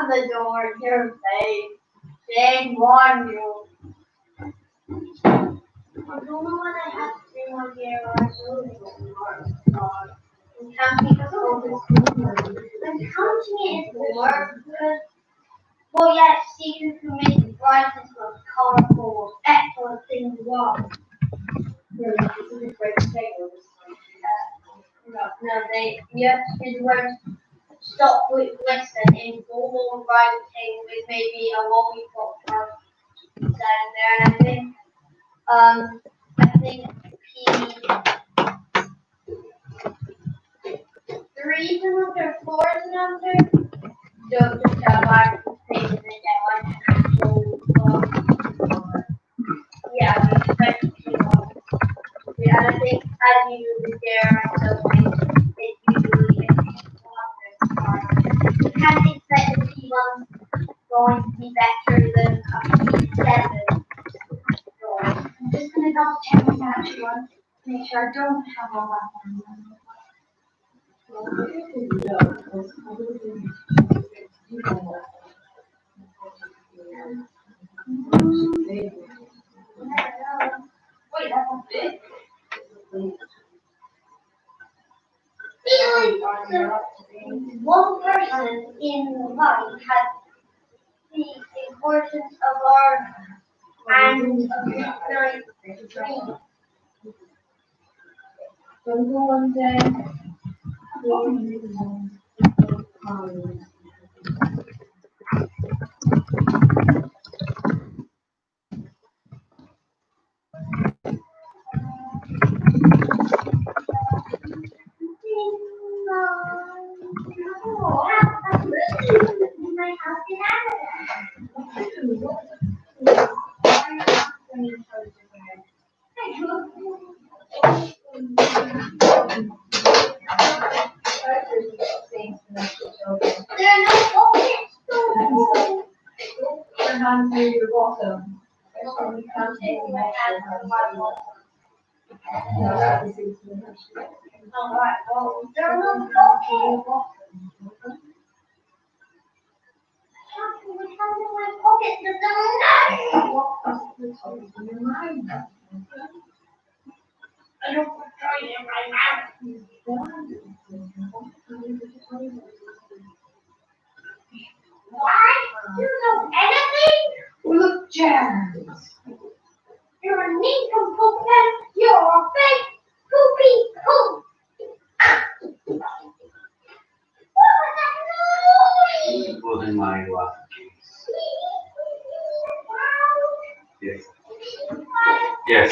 the door, you're safe. They warn you. I don't know what I have to do on here. I'm counting it work because, well, yes, you can make the brightness of colorful, excellent things wrong. No, you have to do the word stop with listen in normal writing with maybe a lollipop down there, and I think P3 is another, 4 is another. Don't just have our things in there like an actual yeah, we expect to yeah, and I think as you move there so it usually you can't expect the P1 going to be better than a P7. I'm just going to double check my actual one, make sure I don't have all that one. Wait, that's not big. One person in life has the importance of our and of night dream. One day. Why? You know anything? Look, James. You're a nincompoop, you're a fake poopy poop. What was that noise? It was in my lap. Yes. Yes.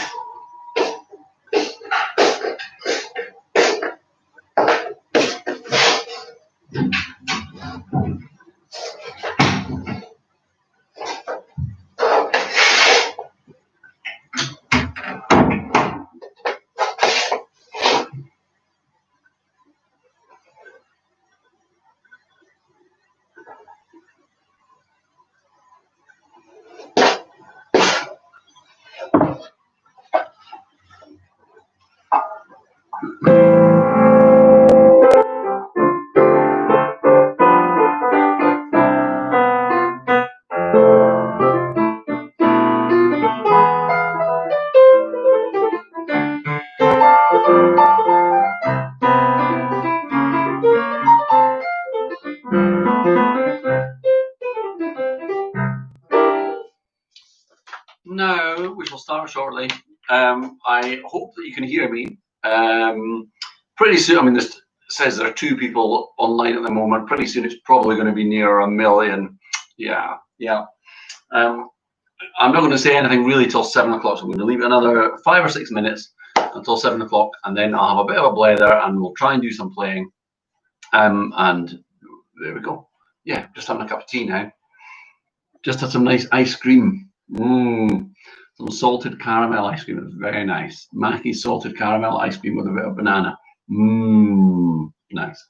Now we shall start shortly. I hope that you can hear me. Pretty soon, I mean, this says there are 2 people online at the moment. Pretty soon, it's probably going to be near 1 million. Yeah. I'm not going to say anything really till 7 o'clock. So I'm going to leave it another 5 or 6 minutes until 7 o'clock, and then I'll have a bit of a blather, and we'll try and do some playing. And there we go. Yeah, just having a cup of tea now. Just had some nice ice cream. Some salted caramel ice cream. It was very nice. Mackey's salted caramel ice cream with a bit of banana. Nice.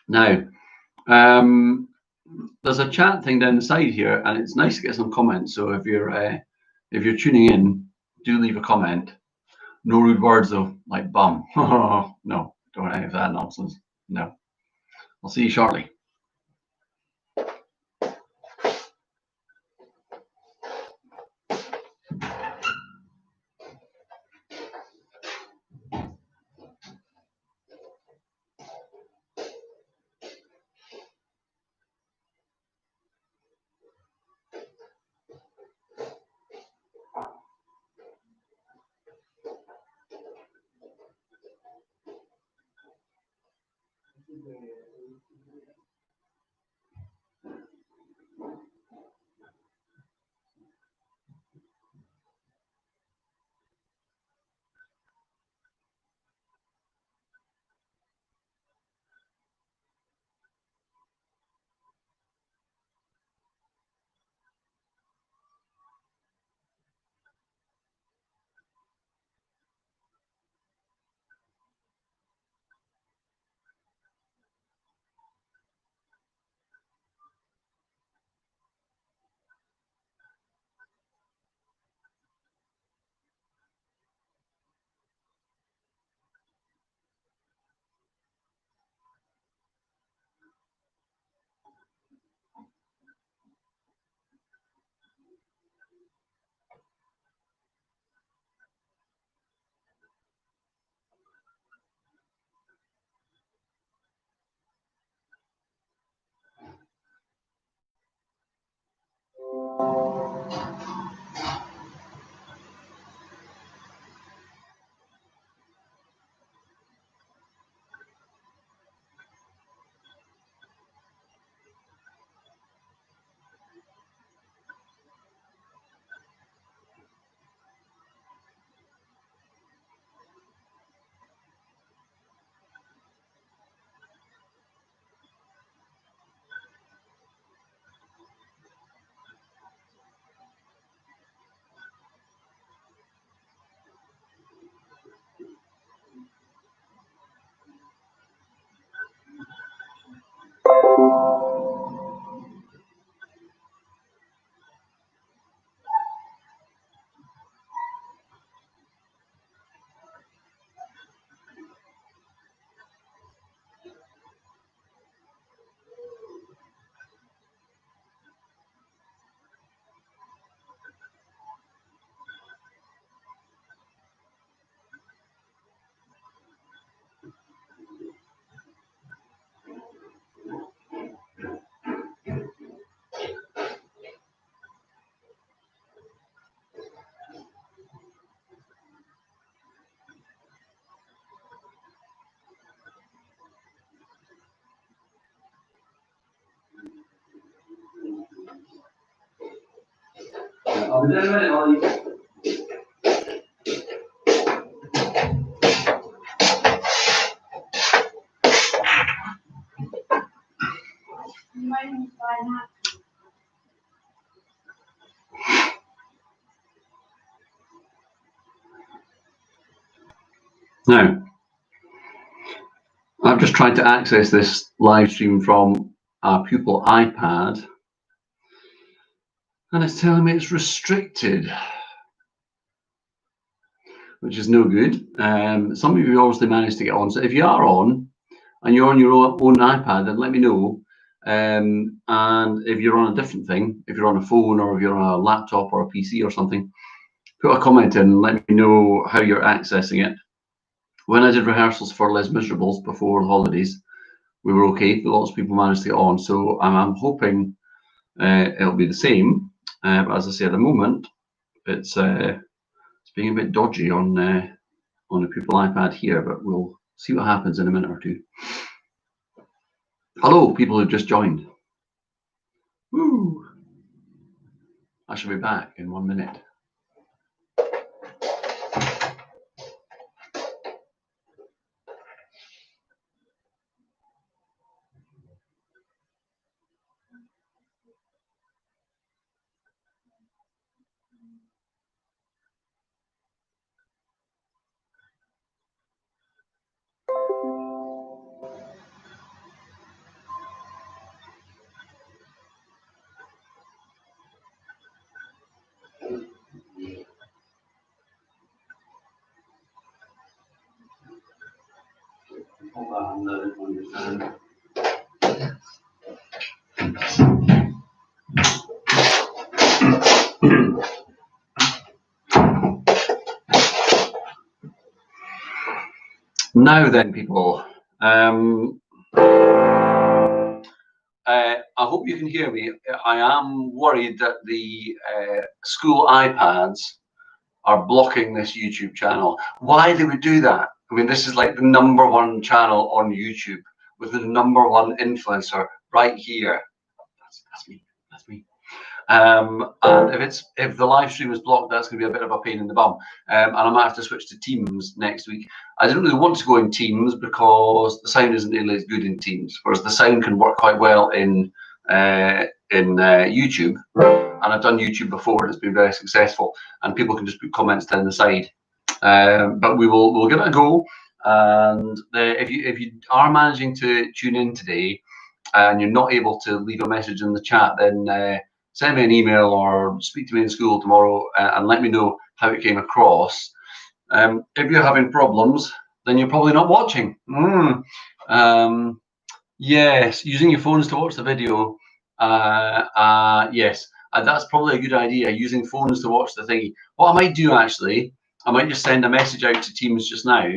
Now, there's a chat thing down the side here, and it's nice to get some comments. So if you're tuning in, do leave a comment. No rude words though, like bum. No, don't have that nonsense. No. I'll see you shortly. I'll be there in a minute, Ollie. You might need to buy that. Now, I've just tried to access this live stream from a pupil iPad, and it's telling me it's restricted, which is no good. Some of you obviously managed to get on. So if you are on and you're on your own iPad, then let me know. And if you're on a different thing, if you're on a phone or if you're on a laptop or a PC or something, put a comment in and let me know how you're accessing it. When I did rehearsals for Les Miserables before the holidays, we were okay, but lots of people managed to get on. So I'm hoping it'll be the same. But as I say, at the moment, it's being a bit dodgy on a pupil iPad here, but we'll see what happens in a minute or two. Hello, people who've just joined. Woo! I shall be back in 1 minute. Hold on, let it understand. Now then, people, I hope you can hear me. I am worried that the school iPads are blocking this YouTube channel. Why they would do that? I mean, this is like the #1 channel on YouTube with the #1 influencer right here. That's me. That's me. And if the live stream is blocked, that's going to be a bit of a pain in the bum. And I might have to switch to Teams next week. I didn't really want to go in Teams because the sound isn't really as good in Teams, whereas the sound can work quite well in YouTube. And I've done YouTube before, and it's been very successful. And people can just put comments down the side. But we'll give it a go. And if you are managing to tune in today, and you're not able to leave a message in the chat, then send me an email or speak to me in school tomorrow and let me know how it came across. If you're having problems, then you're probably not watching. Yes, using your phones to watch the video. Yes, that's probably a good idea, using phones to watch the thingy. What I might do, actually, I might just send a message out to Teams just now,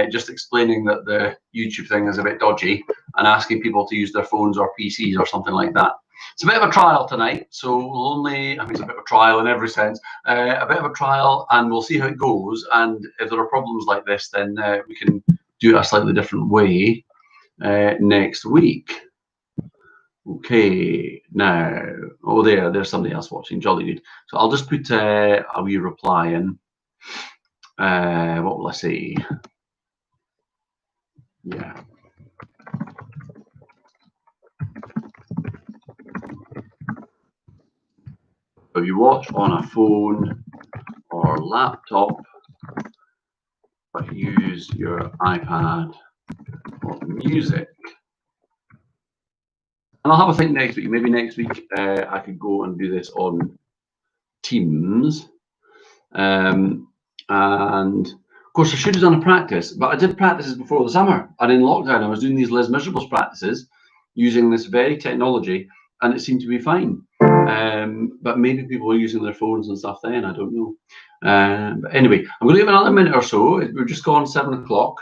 just explaining that the YouTube thing is a bit dodgy and asking people to use their phones or PCs or something like that. It's a bit of a trial tonight, so we'll only, I mean, it's a bit of a trial in every sense, a bit of a trial, and we'll see how it goes. And if there are problems like this, then we can do it a slightly different way next week. Okay, now, oh, there's somebody else watching, jolly good. So I'll just put a wee reply in. What will I say? Yeah. If you watch on a phone or laptop, but use your iPad for music. And I'll have a think next week. Maybe next week I could go and do this on Teams. And of course, I should have done a practice, but I did practices before the summer. And in lockdown, I was doing these Les Miserables practices using this very technology, and it seemed to be fine. But maybe people were using their phones and stuff then, I don't know. But anyway, I'm going to give another minute or so. We've just gone 7 o'clock.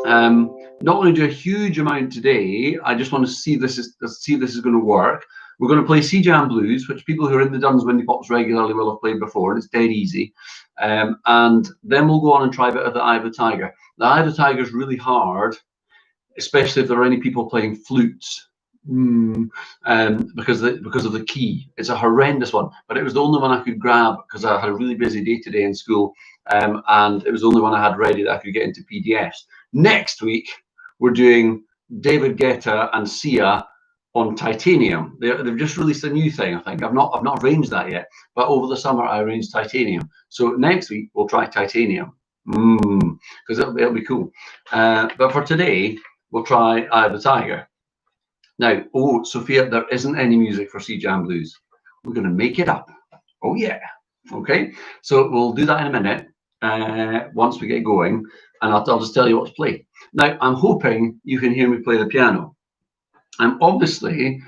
Not going to do a huge amount today. I just want to see if this is going to work. We're going to play Sea Jam Blues, which people who are in the Duns WindyPops regularly will have played before, and it's dead easy. And then we'll go on and try a bit of the Eye of the Tiger. The Eye of the Tiger is really hard, especially if there are any people playing flutes. Because of the key. It's a horrendous one, but it was the only one I could grab because I had a really busy day today in school, and it was the only one I had ready that I could get into PDFs. Next week, we're doing David Guetta and Sia on Titanium. They've just released a new thing, I think. I've not arranged that yet, but over the summer I arranged Titanium. So next week we'll try Titanium, because it'll be cool. But for today, we'll try Eye of the Tiger. Now, oh, Sophia, there isn't any music for Sea Jam Blues. We're going to make it up. Oh, yeah. Okay, so we'll do that in a minute once we get going, and I'll just tell you what to play. Now, I'm hoping you can hear me play the piano. And obviously,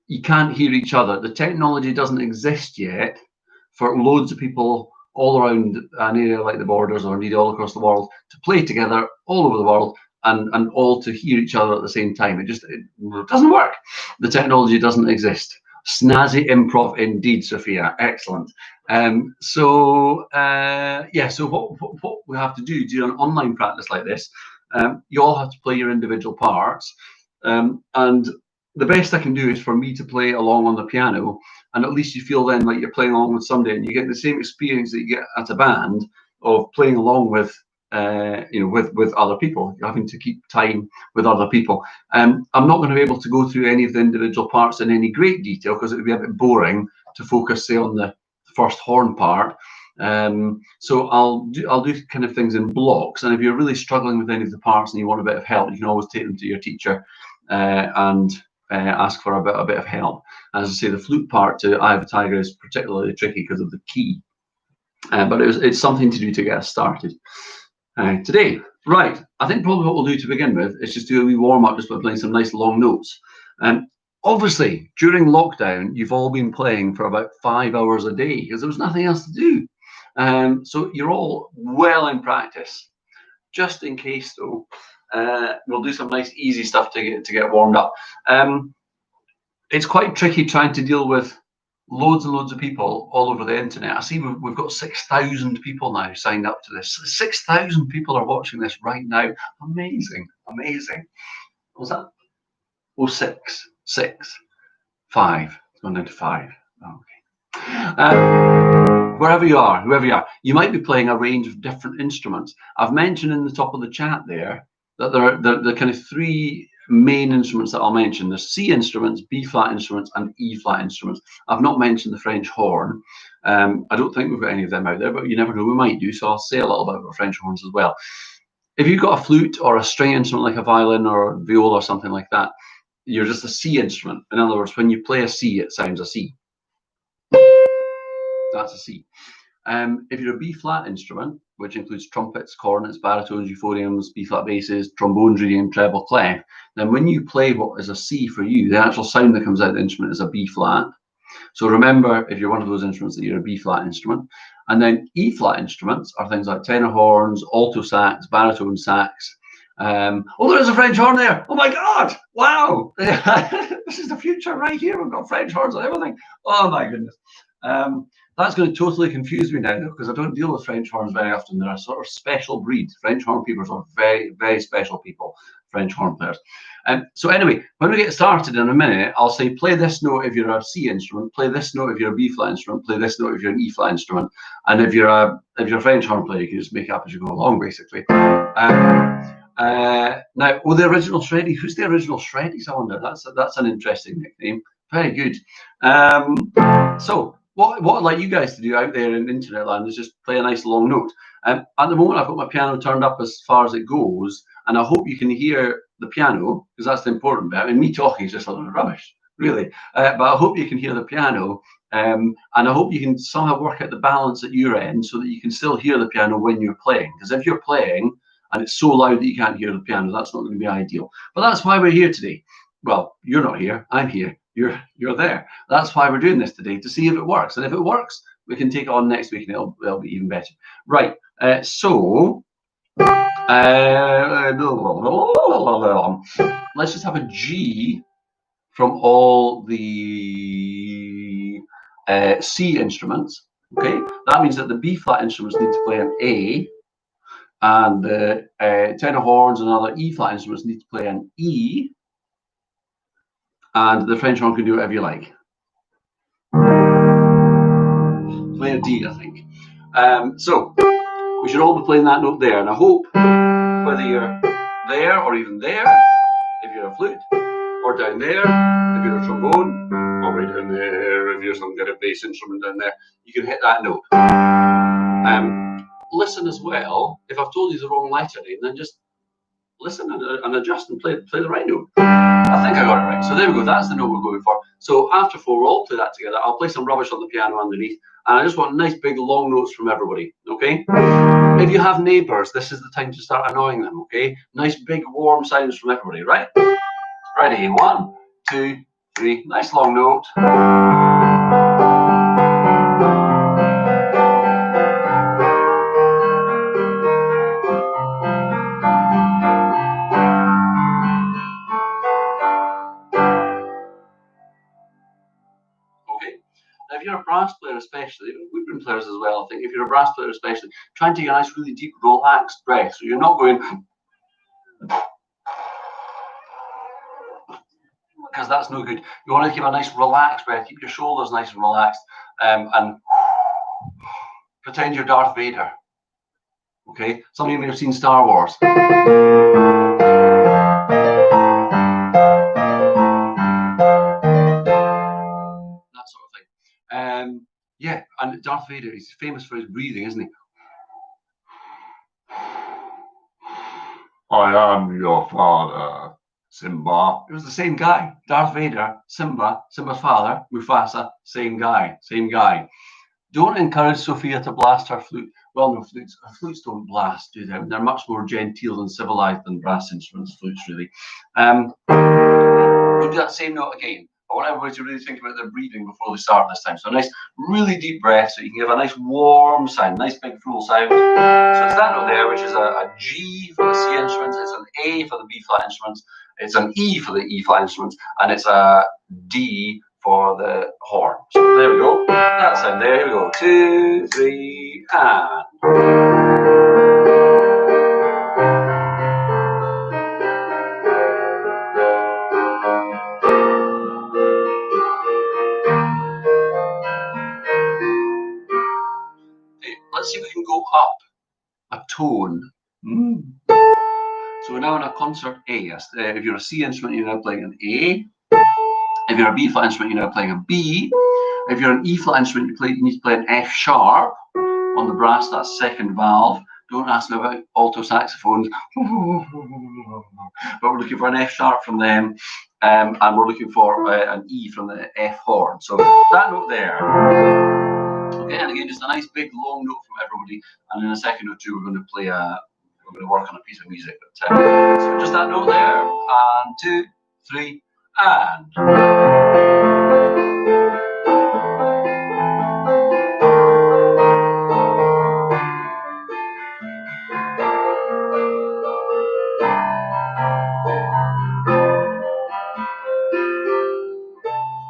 you can't hear each other. The technology doesn't exist yet for loads of people all around an area like the Borders, or indeed all across the world, to play together all over the world and all to hear each other at the same time. It doesn't work. The technology doesn't exist. Snazzy improv indeed, Sophia. Excellent. So what we have to do an online practice like this, you all have to play your individual parts. And the best I can do is for me to play along on the piano, and at least you feel then like you're playing along with somebody, and you get the same experience that you get at a band of playing along with with other people. You're having to keep time with other people. I'm not going to be able to go through any of the individual parts in any great detail because it would be a bit boring to focus, say, on the first horn part. So I'll do kind of things in blocks. And if you're really struggling with any of the parts and you want a bit of help, you can always take them to your teacher and ask for a bit of help. As I say, the flute part to Eye of the Tiger is particularly tricky because of the key. But it's something to do to get us started. Today, right, I think probably what we'll do to begin with is just do a wee warm-up just by playing some nice long notes. Obviously, during lockdown, you've all been playing for about 5 hours a day because there was nothing else to do. So you're all well in practice. just in case though, we'll do some nice easy stuff to get warmed up. It's quite tricky trying to deal with loads and loads of people all over the internet. I see we've got 6,000 people now signed up to this. 6,000 people are watching this right now. Amazing, amazing. What was that? Oh, 6, 5. It's gone down to 5. Okay. Wherever you are, whoever you are, you might be playing a range of different instruments. I've mentioned in the top of the chat there that there are the kind of 3 main instruments that I'll mention. There's C instruments, B flat instruments, and E flat instruments. I've not mentioned the French horn. I don't think we've got any of them out there, but you never know, we might do. So I'll say a little bit about French horns as well. If you've got a flute or a string instrument like a violin or a viola or something like that, you're just a C instrument. In other words, when you play a C, it sounds a C. That's a C. If you're a B flat instrument, which includes trumpets, cornets, baritones, euphoniums, B flat basses, trombones, reading, treble, clef, then when you play what is a C for you, the actual sound that comes out of the instrument is a B flat. So remember, if you're one of those instruments, that you're a B flat instrument. And then E flat instruments are things like tenor horns, alto sax, baritone sax. Oh, there's a French horn there. Oh my God! Wow! This is the future right here. We've got French horns and everything. Oh my goodness. That's going to totally confuse me now, because I don't deal with French horns very often. They're a sort of special breed. French horn people are very, very special people, French horn players. So anyway, when we get started in a minute, I'll say play this note if you're a C instrument, play this note if you're a B flat instrument, play this note if you're an E flat instrument, and if you're a French horn player, you can just make it up as you go along, basically. Now, the original Shreddy. Who's the original Shreddies? I wonder. That's an interesting nickname. Very good. So what I'd like you guys to do out there in internet land is just play a nice long note. At the moment, I've got my piano turned up as far as it goes, and I hope you can hear the piano, because that's the important bit. I mean, me talking is just a little rubbish, really. But I hope you can hear the piano, and I hope you can somehow work out the balance at your end so that you can still hear the piano when you're playing. Because if you're playing and it's so loud that you can't hear the piano, that's not going to be ideal. But that's why we're here today. Well, you're not here. I'm here. You're there. That's why we're doing this today, to see if it works. And if it works, we can take it on next week and it'll be even better. Right. So let's just have a G from all the C instruments. Okay. That means that the B flat instruments need to play an A, and the tenor horns and other E flat instruments need to play an E, and the French horn can do whatever you like. Play a D, I think. So we should all be playing that note there, and I hope whether you're there or even there, if you're a flute, or down there, if you're a trombone, or right down there, if you're some kind of bass instrument down there, you can hit that note. Listen as well. If I've told you the wrong lettering, then just listen and adjust and play the right note. I think I got it right. So there we go. That's the note we're going for. So after 4, we'll all play that together. I'll play some rubbish on the piano underneath, and I just want nice big long notes from everybody. Okay? If you have neighbours, this is the time to start annoying them. Okay? Nice big warm sounds from everybody. Right? Ready? 1, 2, 3. Nice long note. If you're a brass player especially, woodwind players as well, I think, if you're a brass player especially, try and take a nice really deep relaxed breath, so you're not going, because that's no good. You want to keep a nice relaxed breath, keep your shoulders nice and relaxed, and pretend you're Darth Vader. Okay, some of you may have seen Star Wars. Yeah, and Darth Vader, he's famous for his breathing, isn't he? I am your father, Simba. It was the same guy. Darth Vader, Simba, Simba's father, Mufasa, same guy. Don't encourage Sophia to blast her flute. Well, no, flutes don't blast, do they? They're much more genteel and civilized than brass instruments, flutes, really. We'll do that same note again. want everybody to really think about their breathing before they start this time. So a nice, really deep breath, so you can give a nice warm sound, nice big full sound. So it's that note there, which is a G for the C instruments, it's an A for the B flat instruments, it's an E for the E flat instruments, and it's a D for the horn. So there we go. That sound there. Here we go. 2, 3, and. Let's see if we can go up a tone. So we're now in a concert A. If you're a C instrument, you're now playing an A. If you're a B flat instrument, you're now playing a B. If you're an E flat instrument, you need to play an F sharp on the brass. That's second valve. Don't ask me about alto saxophones. But we're looking for an F sharp from them, and we're looking for an E from the F horn. So that note there. Okay, and again, just a nice big long note from everybody, and in a second or two, we're going to work on a piece of music. But so just that note there, and 2, 3, and.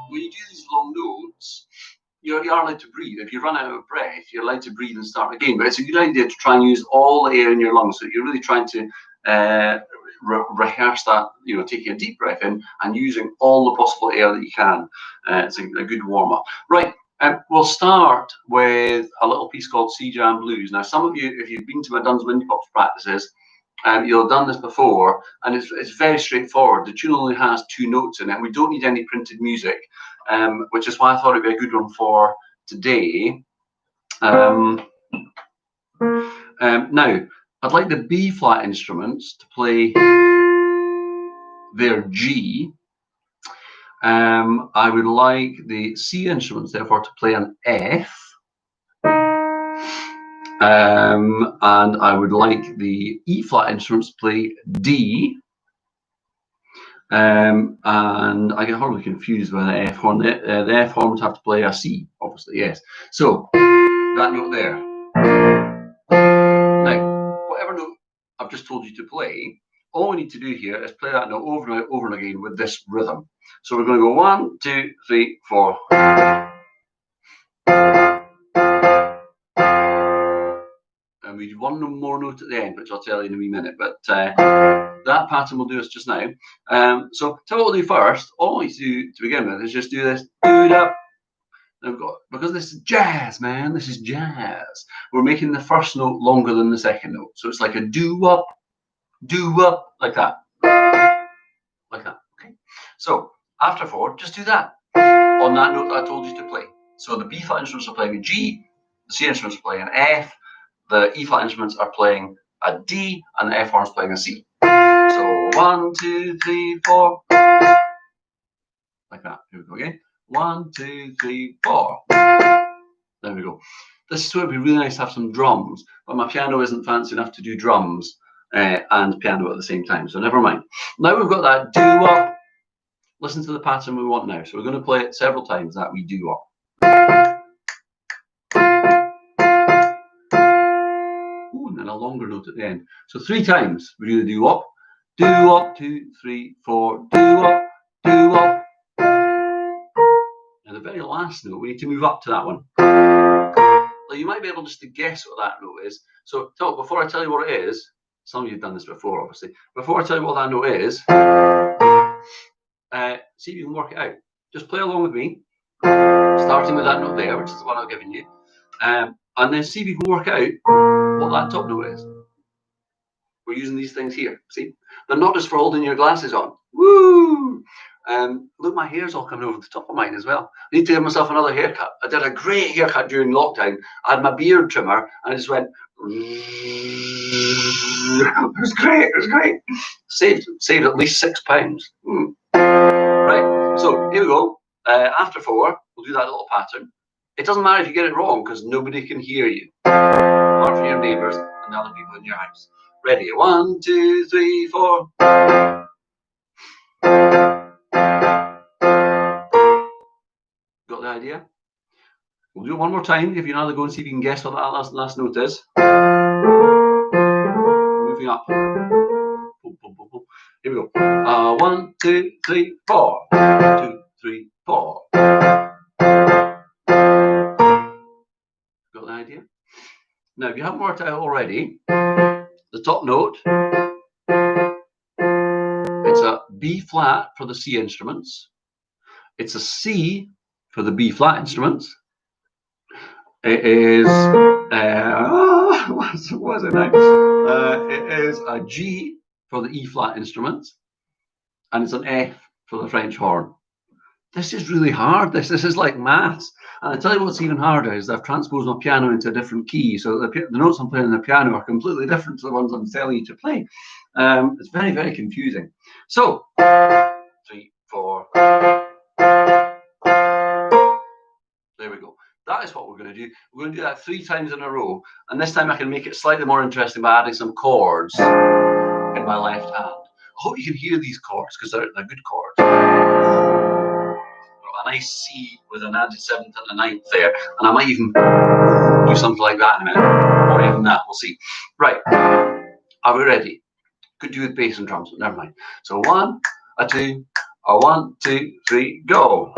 When you do these long notes, you are allowed to breathe. If you run out of breath, you're allowed to breathe and start again. But it's a good idea to try and use all the air in your lungs. So you're really trying to rehearse that, taking a deep breath in and using all the possible air that you can. It's a good warm-up. Right, we'll start with a little piece called C Jam Blues. Now, some of you, if you've been to my WindyPops practices, you'll have done this before, and it's very straightforward. The tune only has 2 notes in it. We don't need any printed music, which is why I thought it'd be a good one for today. Now, I'd like the B flat instruments to play their G. I would like the C instruments, therefore, to play an F. And I would like the E flat instruments to play D. And I get horribly confused by the F horn. The F horn would have to play a C, obviously, yes. So that note there. Now, whatever note I've just told you to play, all we need to do here is play that note over and over and again with this rhythm. So we're going to go 1, 2, 3, 4. And we do one more note at the end, which I'll tell you in a wee minute. But that pattern will do us just now. So tell what we'll do first. All we need to do to begin with is just do this. Now we've got, because this is jazz, man. This is jazz. We're making the first note longer than the second note. So it's like a do-up, like that. Like that, okay? So after 4, just do that on that note that I told you to play. So the B flat instruments are playing a G, the C instruments are playing an F, the E flat instruments are playing a D, and the F horn is playing a C. So 1, 2, 3, 4. Like that. Here we go again. 1, 2, 3, 4. There we go. This is where it'd be really nice to have some drums, but my piano isn't fancy enough to do drums and piano at the same time, so never mind. Now we've got that do-up. Listen to the pattern we want now. So we're going to play it several times, that we do-up. And then a longer note at the end. So 3 times we do the do-up. Do-up, 2, 3, 4, do-up, do-up. And the very last note, we need to move up to that one. Now you might be able just to guess what that note is. So before I tell you what it is, some of you have done this before, obviously. Before I tell you what that note is, see if you can work it out. Just play along with me, starting with that note there, which is the one I've given you, and then see if you can work out what that top note is. We're using these things here. See, they're not just for holding your glasses on. Woo! Look, my hair's all coming over the top of mine as well. I need to give myself another haircut. I did a great haircut during lockdown. I had my beard trimmer, and I just went. It was great. It was great. Saved at least £6. Right. So here we go. After 4, we'll do that little pattern. It doesn't matter if you get it wrong because nobody can hear you, apart from your neighbours and the other people in your house. Ready? 1, 2, 3, 4. idea? We'll do it one more time, give you another go and see if you can guess what that last note is. Moving up. Boom, boom, boom, boom. Here we go. 1, 2, 3, 4. 2, 3, 4. Got the idea? Now, if you haven't worked it out already, the top note, it's a B flat for the C instruments. It's a C for the B flat instruments. It is, what is it now? It is a G for the E flat instruments, and it's an F for the French horn. This is really hard. This is like maths. And I tell you what's even harder is I've transposed my piano into a different key, so the notes I'm playing on the piano are completely different to the ones I'm telling you to play. It's very, very confusing. So, 3, 4. There we go. That is what we're going to do. We're going to do that 3 times in a row, and this time I can make it slightly more interesting by adding some chords in my left hand. I hope you can hear these chords because they're good chords. A nice C with an added 7th and a 9th there, and I might even do something like that in a minute, or even that. We'll see. Right, are we ready? Could do with bass and drums, but never mind. So 1, a 2, a 1, 2, 3, go.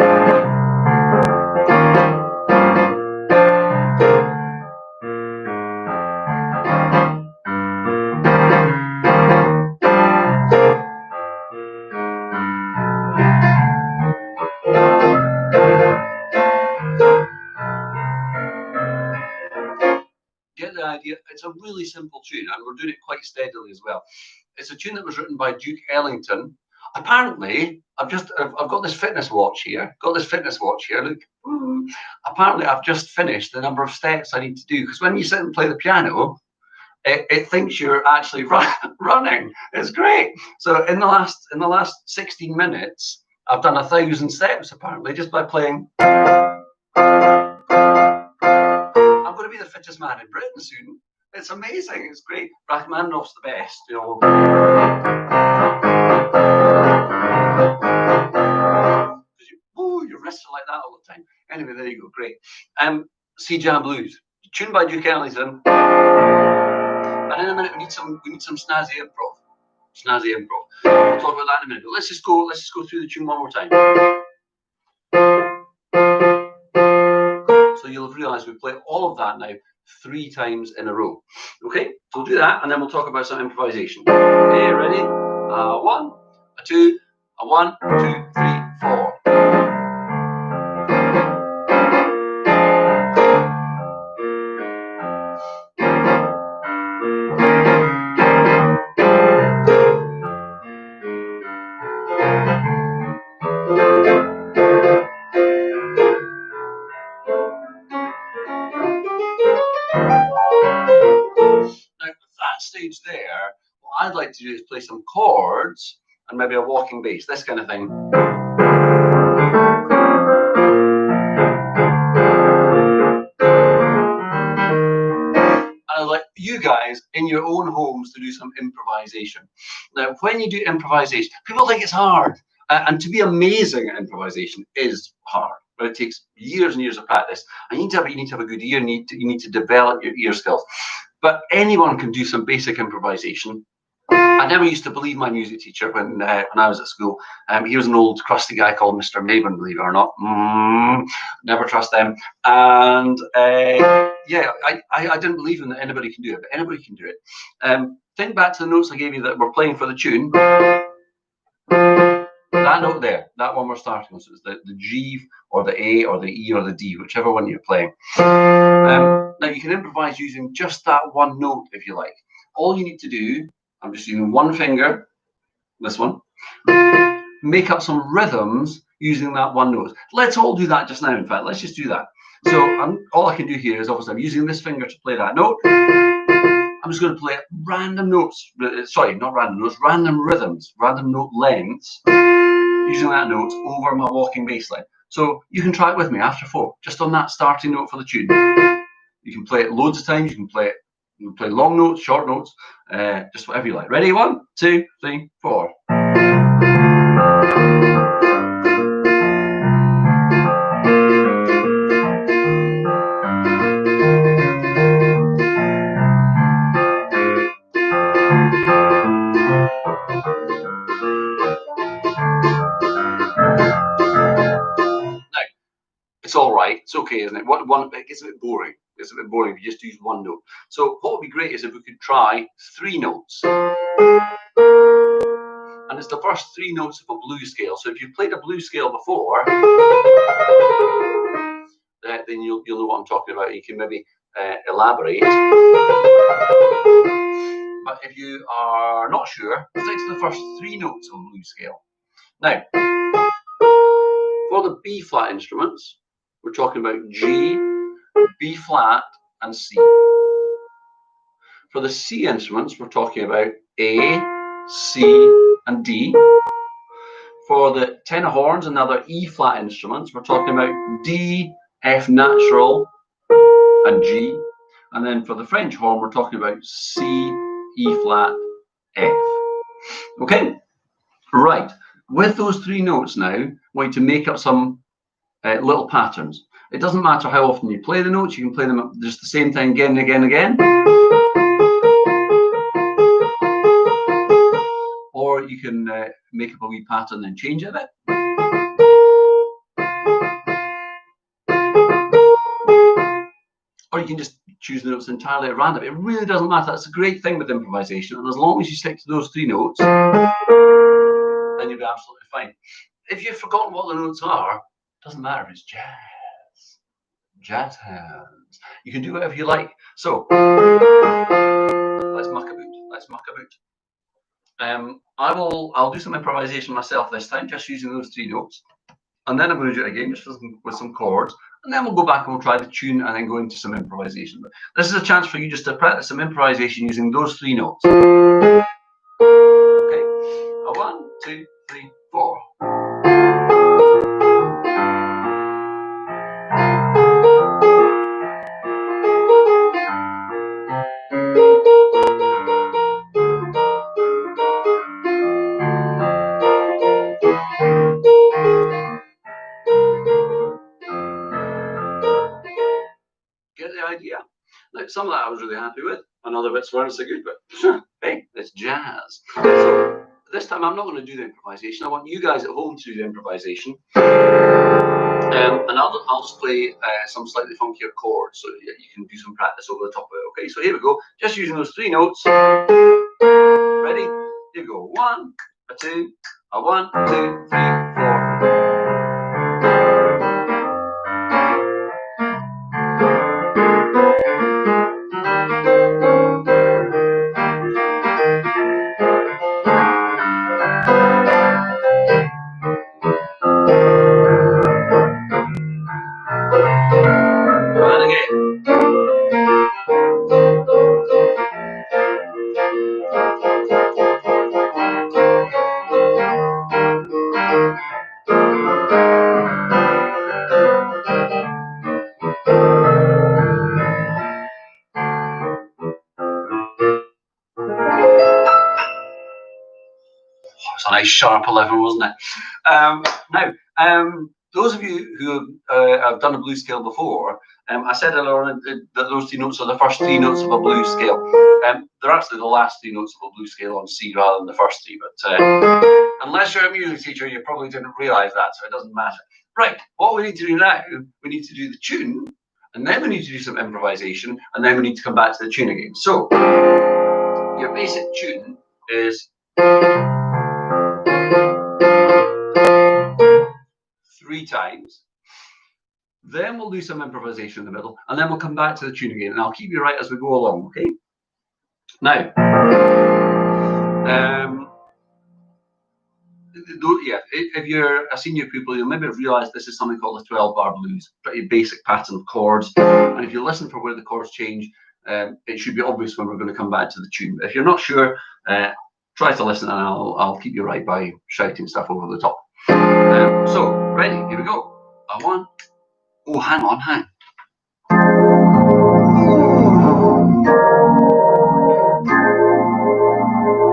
Get the idea? It's a really simple tune, and we're doing it quite steadily as well. It's a tune that was written by Duke Ellington. Apparently, I've got this fitness watch here. Look. Apparently, I've just finished the number of steps I need to do, because when you sit and play the piano, it thinks you're actually running. It's great. So in the last 16 minutes, I've done 1,000 steps apparently just by playing. I'm going to be the fittest man in Britain soon. It's amazing. It's great. Rachmaninoff's the best. You know. Your wrists are like that all the time. Anyway, there you go. Great. C Jam Blues, tuned by Duke Ellington. And in a minute, we need some snazzy improv. We'll talk about that in a minute. But let's just go through the tune one more time. So you'll have realised we play all of that now 3 times in a row. Okay, so we'll do that, and then we'll talk about some improvisation. Okay, ready? 1, a 2, a 1, 2, 3, 4. Stage there, what I'd like to do is play some chords and maybe a walking bass, this kind of thing. I'd like you guys in your own homes to do some improvisation. Now, when you do improvisation, people think it's hard, and to be amazing at improvisation is hard. But it takes years and years of practice. And you need to have a good ear. You need to develop your ear skills. But anyone can do some basic improvisation. I never used to believe my music teacher when I was at school. He was an old crusty guy called Mr. Maben, believe it or not. Never trust them. And yeah, I didn't believe in that anybody can do it, but anybody can do it. Think back to the notes I gave you that we're playing for the tune. That note there, that one we're starting with, so it's the G or the A or the E or the D, whichever one you're playing. Now you can improvise using just that one note if you like. All you need to do, I'm just using one finger, this one, make up some rhythms using that one note. Let's all do that just now, in fact, let's just do that. So all I can do here is obviously I'm using this finger to play that note. I'm just going to play random notes, sorry, not random notes, random rhythms, random note lengths, using that note over my walking bass line. So you can try it with me after 4, just on that starting note for the tune. You can play it loads of times, you can play long notes, short notes, just whatever you like. Ready? 1, 2, 3, 4. It's okay, isn't it? It gets a bit boring. It's a bit boring if you just use one note. So what would be great is if we could try 3 notes. And it's the first 3 notes of a blues scale. So if you've played a blues scale before, then you'll know what I'm talking about. You can maybe elaborate. But if you are not sure, stick to the first 3 notes of a blues scale. Now, for the B flat instruments, we're talking about G, B flat, and C. For the C instruments, we're talking about A, C, and D. For the tenor horns and other E flat instruments, we're talking about D, F natural, and G. And then for the French horn, we're talking about C, E flat, F. Okay, right. With those 3 notes now, I want you to make up some little patterns. It doesn't matter how often you play the notes, you can play them just the same thing again and again and again. Or you can make up a wee pattern and change it a bit. Or you can just choose the notes entirely at random. It really doesn't matter. That's a great thing with improvisation. And as long as you stick to those 3 notes, then you'll be absolutely fine. If you've forgotten what the notes are, it doesn't matter. It's jazz. Jazz hands. You can do whatever you like. So let's muck about. Let's muck about. I'll do some improvisation myself this time, just using those 3 notes. And then I'm going to do it again, just with some chords. And then we'll go back and we'll try the tune and then go into some improvisation. But this is a chance for you just to practice some improvisation using those 3 notes. Okay. 1, 2, 3, 4. Get the idea? Now, some of that I was really happy with, and other bits weren't so good, but hey, it's jazz. So this time I'm not going to do the improvisation. I want you guys at home to do the improvisation. And I'll just play some slightly funkier chords so you can do some practice over the top of it. Okay, so here we go. Just using those 3 notes. Ready? Here we go. 1, a 2, a 1, 2, 3, 4. And again. It's a nice sharp 11, wasn't it? Now, those of you who have done a blues scale before, I said earlier that those 3 notes are the first 3 notes of a blues scale. They're actually the last 3 notes of a blues scale on C rather than the first 3, but unless you're a music teacher, you probably didn't realise that, so it doesn't matter. Right, what we need to do now, we need to do the tune, and then we need to do some improvisation, and then we need to come back to the tune again. So, your basic tune is 3 times. Then we'll do some improvisation in the middle, and then we'll come back to the tune again, and I'll keep you right as we go along, okay? Now, yeah, if you're a senior pupil, you'll maybe realise this is something called a 12-bar blues, pretty basic pattern of chords, and if you listen for where the chords change, it should be obvious when we're going to come back to the tune. But if you're not sure, try to listen, and I'll keep you right by shouting stuff over the top. So, ready, here we go. A 1. Oh, hang on.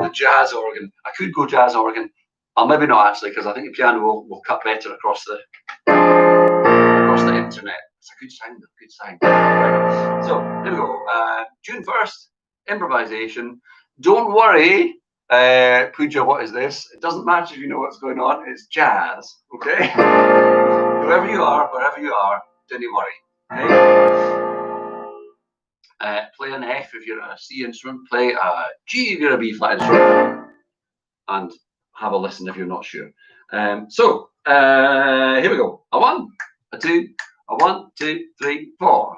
The jazz organ. I could go jazz organ. I'll maybe not actually, because I think the piano will cut better across the internet. It's a good sound. Right. So here we go. Tune first. Improvisation. Don't worry, Pooja. What is this? It doesn't matter if you know what's going on. It's jazz. Okay. Whoever you are, wherever you are, Don't worry. Okay? Play an F if you're a C instrument, play a G if you're a B flat instrument, and have a listen if you're not sure. So here we go. A 1, a 2, a 1, 2, 3, 4.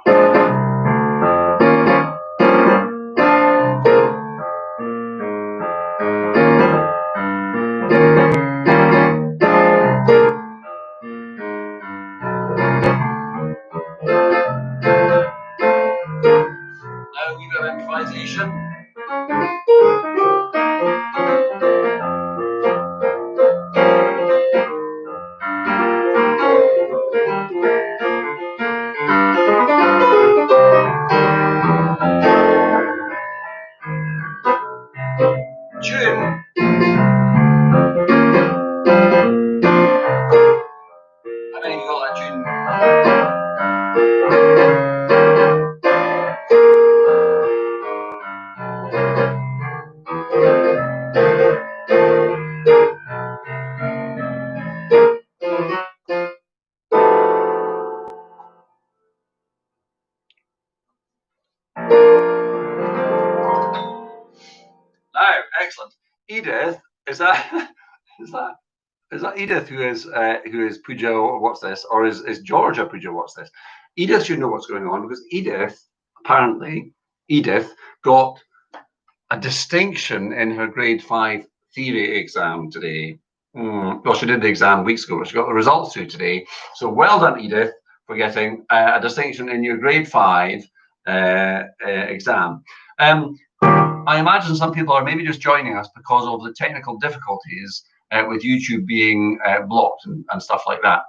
Now a wee bit of improvisation. Tune. How many of you got that tune? Now, excellent. Edith, is that is that Edith who is Pooja or what's this, or is Georgia Pooja what's this? Edith should know what's going on because apparently Edith got a distinction in her grade 5 theory exam today. Well, she did the exam weeks ago, but she got the results through today. So well done, Edith, for getting a distinction in your grade 5 exam. I imagine some people are maybe just joining us because of the technical difficulties with YouTube being blocked and stuff like that.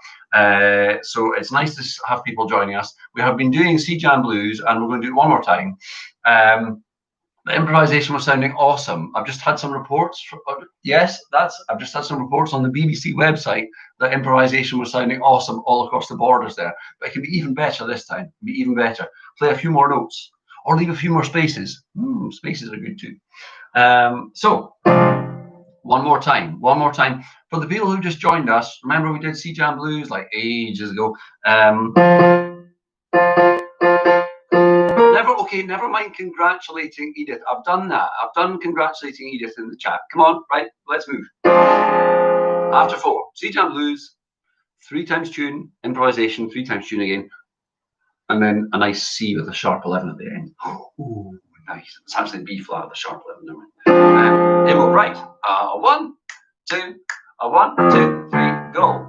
So it's nice to have people joining us. We have been doing C Jam Blues, and we're going to do it one more time. The improvisation was sounding awesome. I've just had some reports. I've just had some reports on the BBC website that improvisation was sounding awesome all across the borders there. But it can be even better this time. Be even better. Play a few more notes or leave a few more spaces. Spaces are good too. So one more time for the people who just joined us. Remember we did C Jam Blues like ages ago. Never mind congratulating Edith. I've done that. I've done congratulating Edith in the chat. Come on, right, let's move. After 4, C Jam Blues, 3 times tune, improvisation, 3 times tune again, and then a nice C with a sharp 11 at the end. Ooh, nice. It's actually B flat with a sharp 11. Here we go, right. 1, 2, 1, 2, 3, go.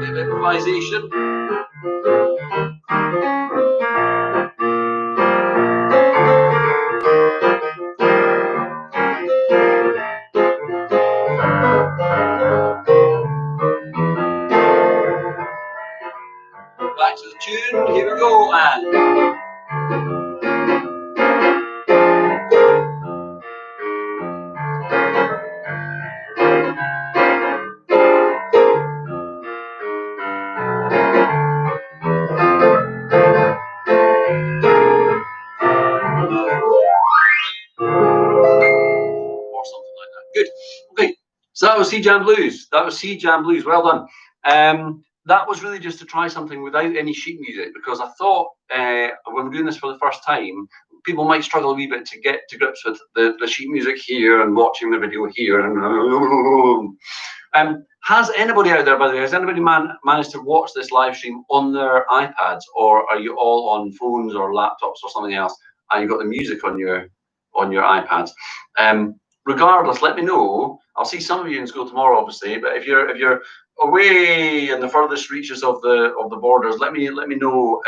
Bit of improvisation. Back to the tune. Here we go, and or something like that. Good. Okay. So that was C Jam Blues. Well done. That was really just to try something without any sheet music because I thought when we're doing this for the first time, people might struggle a wee bit to get to grips with the sheet music here and watching the video here. Has anybody out there, by the way, has anybody managed to watch this live stream on their iPads, or are you all on phones or laptops or something else, and you've got the music on your iPads? Regardless, let me know. I'll see some of you in school tomorrow, obviously, but if you're away in the furthest reaches of the borders, let me know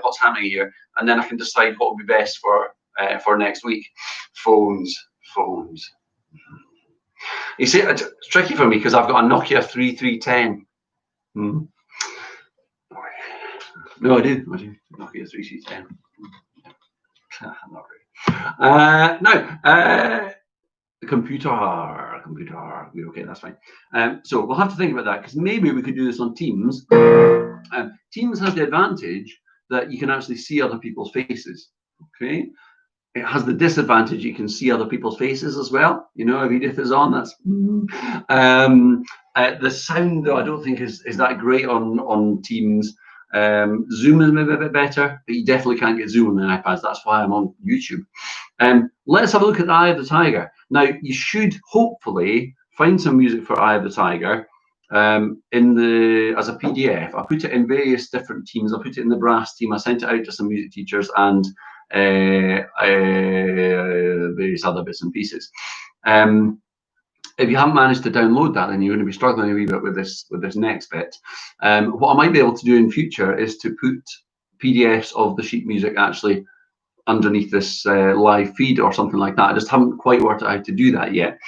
what's happening here, and then I can decide what would be best for next week. Phones. You see, it's tricky for me because I've got a Nokia 3310. No, I do. Nokia 3310. Not really. Now, the computer. computer. Okay, that's fine. So we'll have to think about that, because maybe we could do this on Teams. Teams has the advantage that you can actually see other people's faces. Okay. It has the disadvantage you can see other people's faces as well. You know, if Edith is on, that's the sound though I don't think is that great on Teams. Zoom is maybe a bit better, but you definitely can't get Zoom on the iPads. That's why I'm on YouTube. Let's have a look at the Eye of the Tiger. Now, you should hopefully find some music for Eye of the Tiger as a PDF. I put it in various different teams. I put it in the brass team. I sent it out to some music teachers and various other bits and pieces. If you haven't managed to download that, then you're going to be struggling a wee bit with this next bit. What I might be able to do in future is to put PDFs of the sheet music actually underneath this live feed or something like that. I just haven't quite worked out how to do that yet.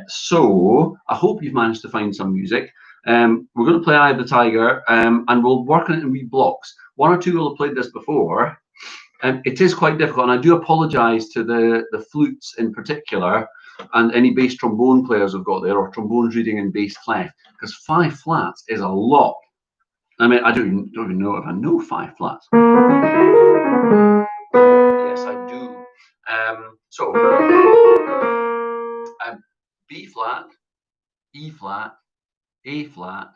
So I hope you've managed to find some music. We're going to play Eye of the Tiger, and we'll work on it in wee blocks. One or two will have played this before. It is quite difficult, and I do apologise to the flutes in particular, and any bass trombone players have got there, or trombones reading in bass clef, because 5 flats is a lot. I mean, I don't even know if I know 5 flats. Yes, I do. So B flat, E flat, A flat,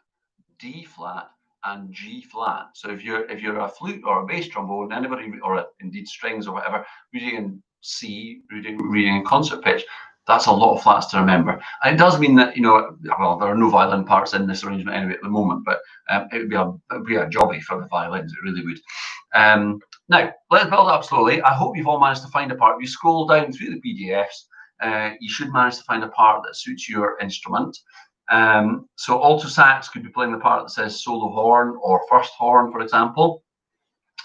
D flat, and G flat. So if you're a flute or a bass trombone, anybody, or indeed strings or whatever, reading in C, reading in concert pitch, that's a lot of flats to remember. And it does mean that, you know, well, there are no violin parts in this arrangement anyway at the moment, but it would be a jobby for the violins. It really would. Now let's build up slowly. I hope you've all managed to find a part. If you scroll down through the PDFs, you should manage to find a part that suits your instrument. So alto sax could be playing the part that says solo horn or first horn, for example.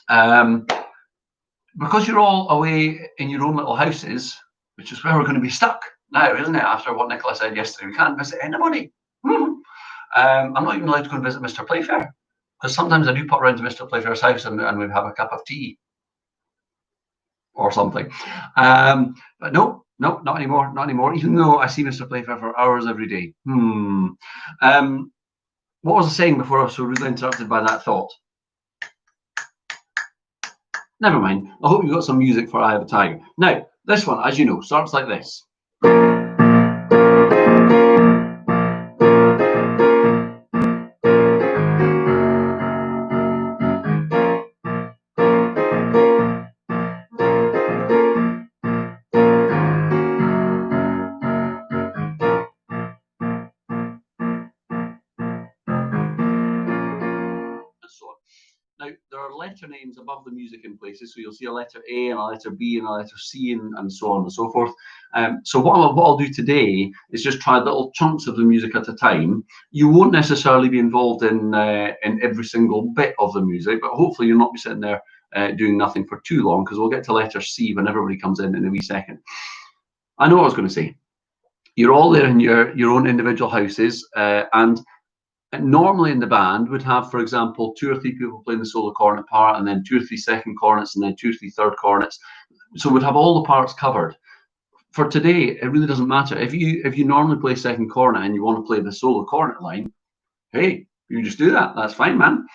Because you're all away in your own little houses, which is where we're going to be stuck now, isn't it? After what Nicola said yesterday, we can't visit anybody. I'm not even allowed to go and visit Mr. Playfair, because sometimes I do pop around to Mr. Playfair's house and we have a cup of tea or something. But no, not anymore, not anymore, even though I see Mr. Playfair for hours every day. What was I saying before I was so rudely interrupted by that thought? Never mind. I hope you got some music for Eye of the Tiger. Now, this one, as you know, starts like this. Now, there are letter names above the music in places, so you'll see a letter A and a letter B and a letter C and so on and so forth. So what I'll do today is just try little chunks of the music at a time. You won't necessarily be involved in every single bit of the music, but hopefully you'll not be sitting there doing nothing for too long, because we'll get to letter C when everybody comes in a wee second. I know what I was going to say. You're all there in your own individual houses, and normally in the band would have, for example, 2 or 3 people playing the solo cornet part, and then 2 or 3 second cornets, and then 2 or 3 third cornets. So we'd have all the parts covered. For today, it really doesn't matter. If you normally play second cornet and you want to play the solo cornet line, hey, you just do that. That's fine, man.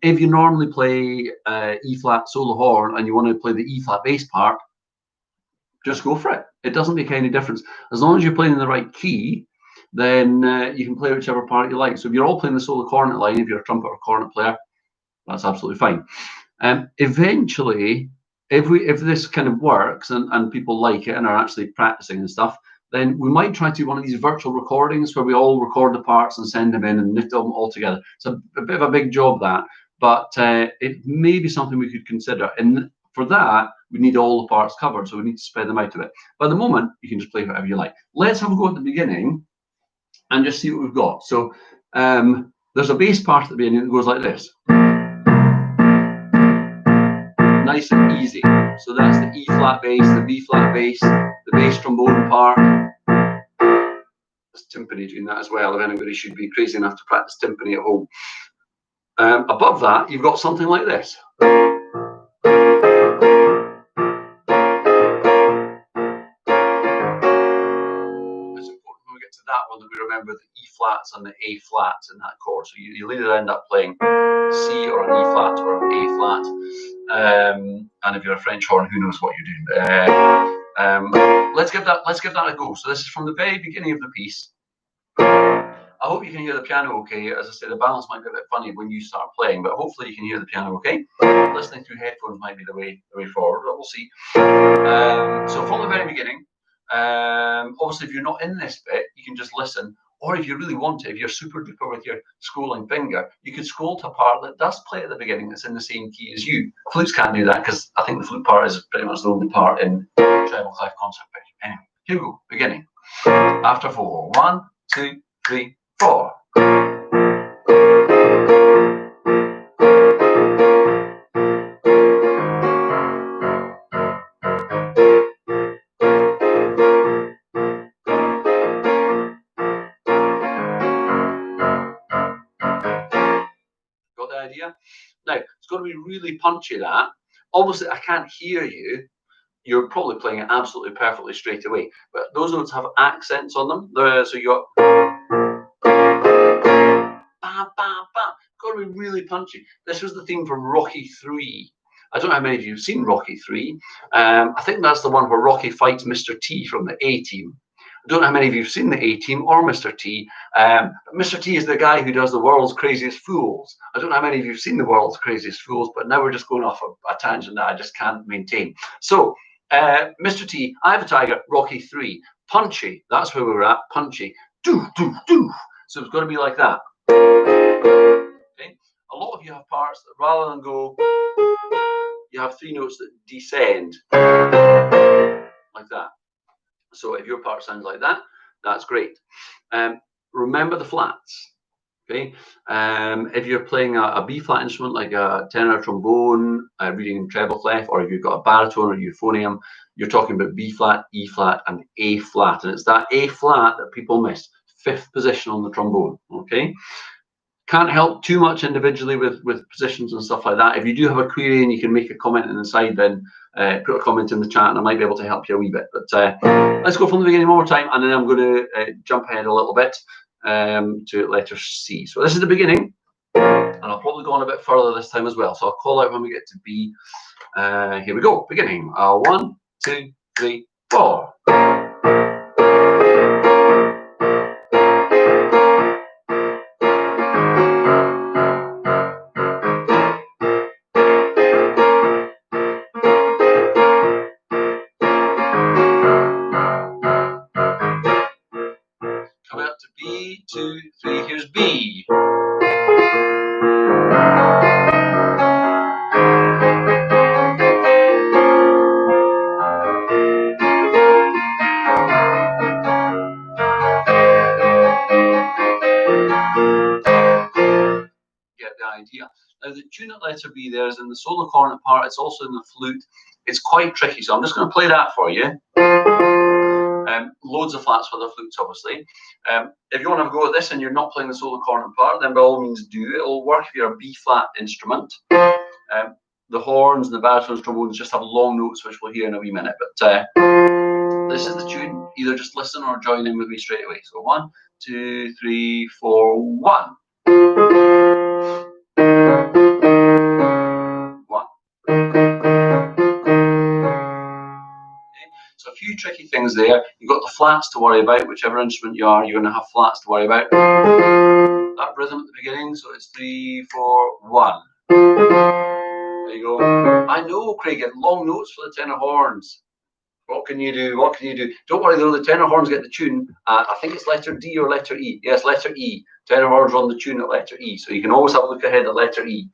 If you normally play E flat solo horn and you want to play the E flat bass part, just go for it. It doesn't make any difference. As long as you're playing in the right key, then you can play whichever part you like. So if you're all playing the solo cornet line, if you're a trumpet or cornet player, that's absolutely fine. Eventually, if this kind of works and people like it and are actually practicing and stuff, then we might try to do one of these virtual recordings where we all record the parts and send them in and knit them all together. It's a bit of a big job, that, but it may be something we could consider. And for that, we need all the parts covered, so we need to spread them out a bit. But at the moment, you can just play whatever you like. Let's have a go at the beginning and just see what we've got. So there's a bass part at the beginning that goes like this. Nice and easy. So that's the E flat bass, the B flat bass, the bass trombone part. There's timpani doing that as well, if anybody should be crazy enough to practice timpani at home. Above that, you've got something like this. remember the E flats and the A flats in that chord. So you'll either end up playing C or an E flat or an A flat. And if you're a French horn, who knows what you're doing. Let's give that a go. So this is from the very beginning of the piece. I hope you can hear the piano okay. As I say, the balance might be a bit funny when you start playing, but hopefully you can hear the piano okay. Listening through headphones might be the way forward, but we'll see. So from the very beginning, obviously if you're not in this bit, you can just listen, or if you really want to, if you're super duper with your scrolling finger, you could scroll to a part that does play at the beginning that's in the same key as you. Flutes can't do that because I think the flute part is pretty much the only part in treble clef concert pitch. Anyway, here we go, beginning. After 4, 1, 2, 3, 4. Got the idea? Now, it's got to be really punchy, that. Obviously, I can't hear you. You're probably playing it absolutely perfectly straight away. But those notes have accents on them. So you got ba, ba, ba. Got to be really punchy. This was the theme from Rocky 3. I don't know how many of you have seen Rocky 3. I think that's the one where Rocky fights Mr. T from the A-Team. I don't know how many of you have seen the A-Team or Mr. T. Mr. T is the guy who does the world's craziest fools. I don't know how many of you have seen the world's craziest fools, but now we're just going off a tangent that I just can't maintain. So, Mr. T, I Have a Tiger, Rocky 3. Punchy, that's where we were at, punchy. Do, do, do. So it's got to be like that. Okay? A lot of you have parts that rather than go, you have 3 notes that descend like that. So if your part sounds like that, that's great. Remember the flats. Okay. If you're playing a B flat instrument like a tenor trombone, reading in treble clef, or if you've got a baritone or euphonium, you're talking about B flat, E flat, and A flat, and it's that A flat that people miss. 5th position on the trombone. Okay. Can't help too much individually with positions and stuff like that. If you do have a query and you can make a comment in the side, then put a comment in the chat and I might be able to help you a wee bit. But let's go from the beginning one more time, and then I'm going to jump ahead a little bit to letter C. So this is the beginning, and I'll probably go on a bit further this time as well. So I'll call out when we get to B. Here we go, beginning. 1, 2, 3, 4. Coming up to B, 2, 3, here's B. Get the idea. Now the tune at letter B there is in the solo cornet part, it's also in the flute. It's quite tricky, so I'm just going to play that for you. Loads of flats for the flutes, obviously. If you want to have a go at this and you're not playing the solo cornet part, then by all means do. It'll work if you're a B flat instrument. The horns and the baritones, trombones just have long notes, which we'll hear in a wee minute. But this is the tune. Either just listen or join in with me straight away. So 1, 2, 3, 4, 1. 1. So a few tricky things there. You've got the flats to worry about. Whichever instrument you are, you're going to have flats to worry about. That rhythm at the beginning, so it's 3, 4, 1. There you go. I know, Craig, get long notes for the tenor horns. What can you do? What can you do? Don't worry though, the tenor horns get the tune. I think it's letter D or letter E. Yes, letter E. Tenor horns are on the tune at letter E. So you can always have a look ahead at letter E.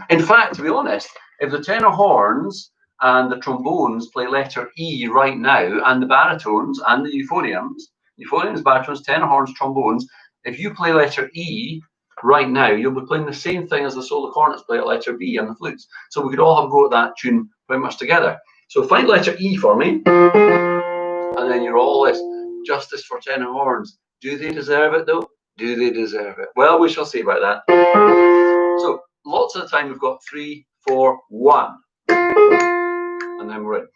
In fact, to be honest, if the tenor horns and the trombones play letter E right now, and the baritones and the euphoniums, baritones, tenor horns, trombones, if you play letter E right now, you'll be playing the same thing as the solo cornets play at letter B and the flutes. So we could all have a go at that tune pretty much together. So find letter E for me, and then you're all this. Justice for tenor horns. Do they deserve it though? Do they deserve it? Well, we shall see about that. So lots of the time we've got 3, 4, 1, and then we're in.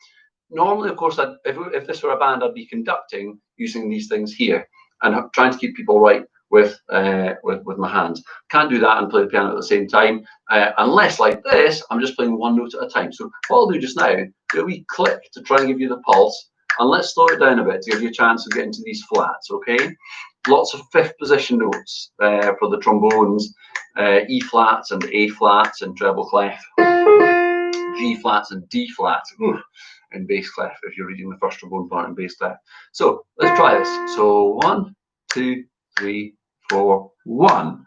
Normally, of course, if this were a band, I'd be conducting using these things here. and trying to keep people right with my hands. Can't do that and play the piano at the same time, unless like this, I'm just playing one note at a time. So what I'll do just now, do a wee click to try and give you the pulse, and let's slow it down a bit to give you a chance of getting to these flats, okay? Lots of fifth position notes for the trombones, E flats and A flats and treble clef, G flats and D flats, and bass clef if you're reading the first trombone part in bass clef. So let's try this. So 1, 2, 3, 4, 1.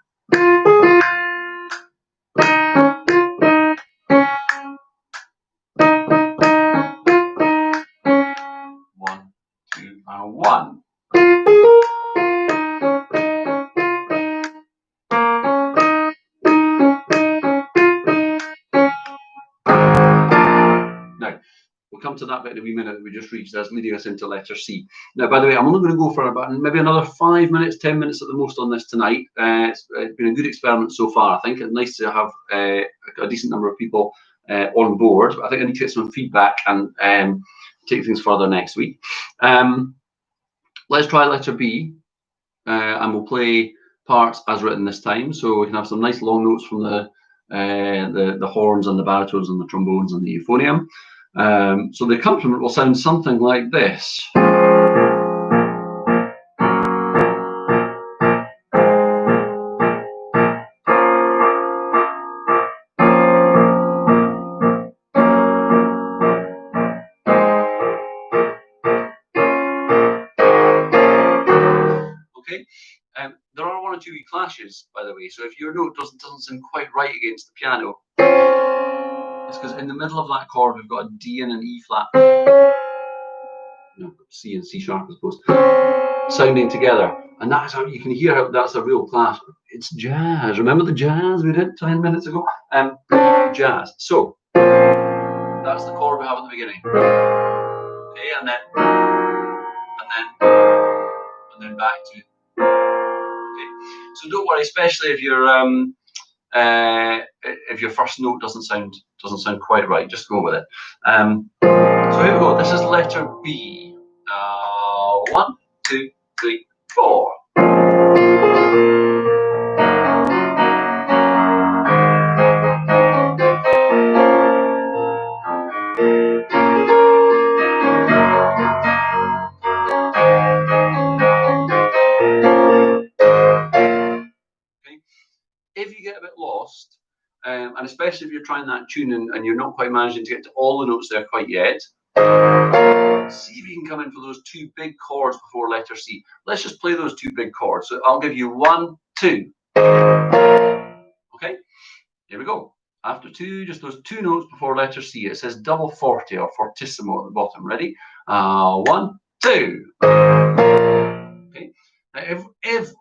1, 2, and 1. Now, we'll come to that bit in a wee minute that we just reached. That's leading us into letter C. Now, by the way, I'm only going to go for about maybe another 5 minutes, 10 minutes at the most on this tonight. It's been a good experiment so far, I think. It's nice to have a decent number of people on board. I think I need to get some feedback and take things further next week. Let's try letter B, and we'll play parts as written this time. So we can have some nice long notes from the horns and the baritones and the trombones and the euphonium. So the accompaniment will sound something like this. Okay. There are one or two wee clashes, by the way. So if your note doesn't sound quite right against the piano, it's because in the middle of that chord we've got a D and an E flat. No, C and C sharp, I suppose, sounding together, and that's how you can hear how that's a real clash. It's jazz. Remember the jazz we did 10 minutes ago? Jazz. So that's the chord we have at the beginning. Okay, and then back to. Okay, so don't worry, especially if your first note doesn't sound quite right. Just go with it. So here we go. This is letter B. 1, 2, 3, 4. If you get a bit lost, and especially if you're trying that tune and you're not quite managing to get to all the notes there quite yet, see if you can come in for those two big chords before letter C. Let's just play those two big chords. So I'll give you 1, 2. Okay, here we go. After 2, just those two notes before letter C. It says double forte or fortissimo at the bottom. Ready? 1, 2. Okay. Now, if